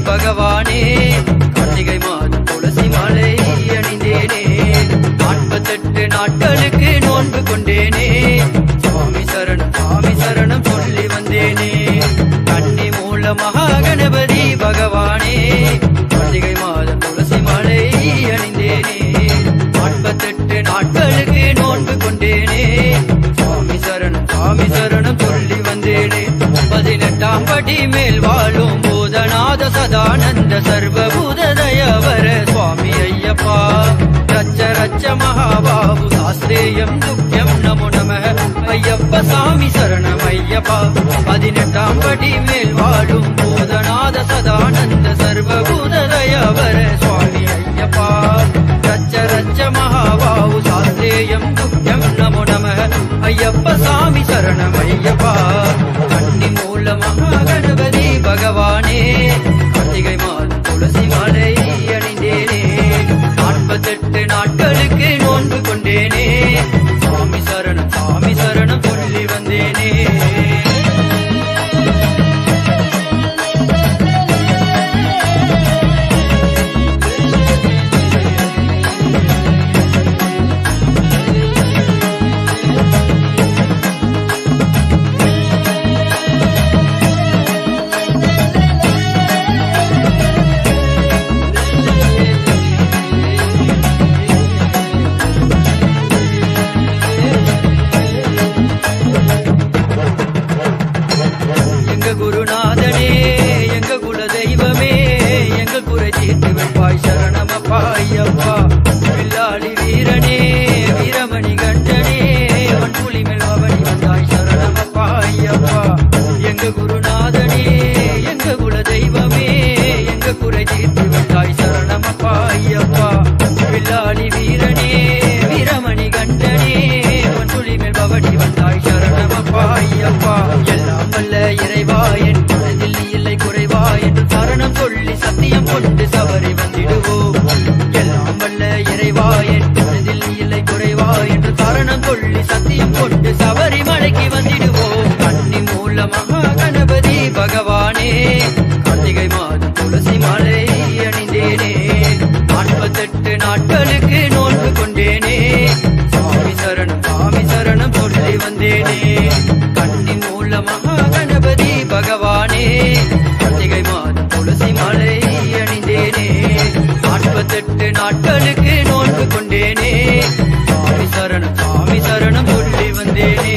பகவானே கார்த்திகை மாதம் துளசி மாலை அணிந்தேனே 48 நாட்களுக்கு நோன்பு கொண்டேனே சுவாமி சரணம் சொல்லி வந்தேனே கன்னி மூல மகா கணபதி பகவானே கார்த்திகை மாதம் துளசி மாலை அணிந்தேனே 48 நாட்களுக்கு நோன்பு கொண்டேனே சுவாமி சரணம் சொல்லி வந்தேனே 18ஆம் படி மேல் வாழும் பூதநாத சதானந்த சர்வபூத தயவர சுவாமி ஐயப்பா ரச்ச மகாபாபு சாஸ்திரேயம் துக்கியம் நமோ நமः ஐயப்ப சாமி சரணம் ஐயப்பா 18ஆம் படி மேல் வாழும் பூதநாத சதானந்த சர்வபூத தயவர சுவாமி ஐயப்பா ரச்ச மகாபாபு சாஸ்திரேயம் துக்கியம் நமோ நமः ஐயப்ப சாமி சரணம் ஐயப்பா கன்னி மூல மகா கணபதி பகவானே கார்த்திகை மாதம் துளசி மாலை அணிந்தேனே 48 நாட்களுக்கு நோன்பு கொண்டேனே சுவாமி சரணம் சொல்லி வந்தேனே குருநாதனே எங்க குல தெய்வமே எங்க குறை தீர்த்து வைப்பாய் சரணமப்பா ஐயப்பா வில்லாளி வீரனே வீரமணி கண்டனே மண்புலி மேல் அவனி வந்தாய் சரணமப்பா ஐயப்பா எங்க குருநாதனே எங்க குல தெய்வமே எங்க குறை தீர்த்து வைத்தாய் சரணமப்பா ஐயப்பா வில்லாளி வீரனே வீரமணி கண்டனே மண்புலி மேல் அவனி வந்தாய் சரணமப்பா ஐயப்பா எல்லாம் வல்ல இறைவா என் மனதில் இல்லை குறைவா என்று சரணம் சொல்லி சத்தியம் கொண்டு சபரி வந்திடுவோம் எல்லாம் வல்ல இறைவா என் மனதில் இல்லை குறைவா என்று சரணம் சொல்லி சத்தியம் கொண்டு சபரி மலைக்கு வந்திடுவோம் கன்னி மூல மகா கணபதி பகவானே கார்த்திகை மாதம் துளசி மாலை அணிந்தேனே 48 நாட்களுக்கு நோன்பு கொண்டேனே சுவாமி சரணம் சொல்லி வந்தேனே கன்னி மூல மகா கணபதி பகவானே கார்த்திகை மாதம் துளசி மாலை அணிந்தேனே 48 நாட்களுக்கு நோன்பு கொண்டேனே சுவாமி சரணம் சொல்லி வந்தேனே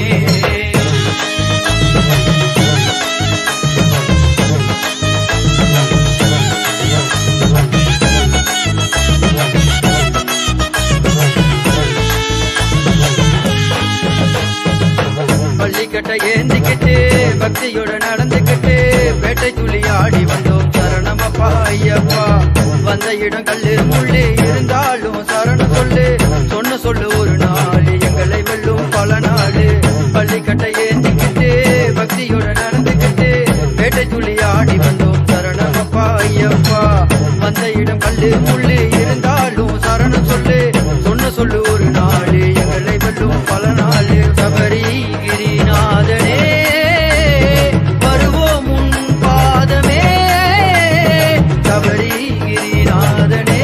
பள்ளிக்கட்டை ஏந்திக்கிட்டு பக்தியோட நடந்துக்கிட்டு பேட்டை துளி ஆடி வந்தோம் சரணமப்பா ஐயப்பா வந்த இடம் கல்லு முள்ளு இருந்தாலும் சரணம் சொல்லு ஒரு நாள் எங்களை வெல்லும் பல நாள் பள்ளிக்கட்டை ஏந்திக்கிட்டு பக்தியோட நடந்துக்கிட்டு பேட்டை துளி ஆடி வந்தோம் சரணமப்பா ஐயப்பா வந்த இடம் கல்லு முள்ளு இருந்தாலும் சரணம் சொல்லு ஒரு நாள் எங்களை வெல்லும் பல நாள் சபரி கிரிநாதனே வருவோம் உன் பாதமே சபரி கிரிநாதனே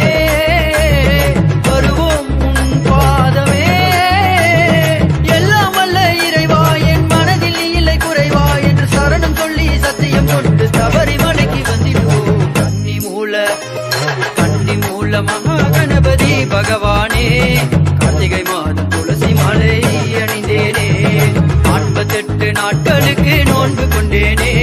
கண்டேனே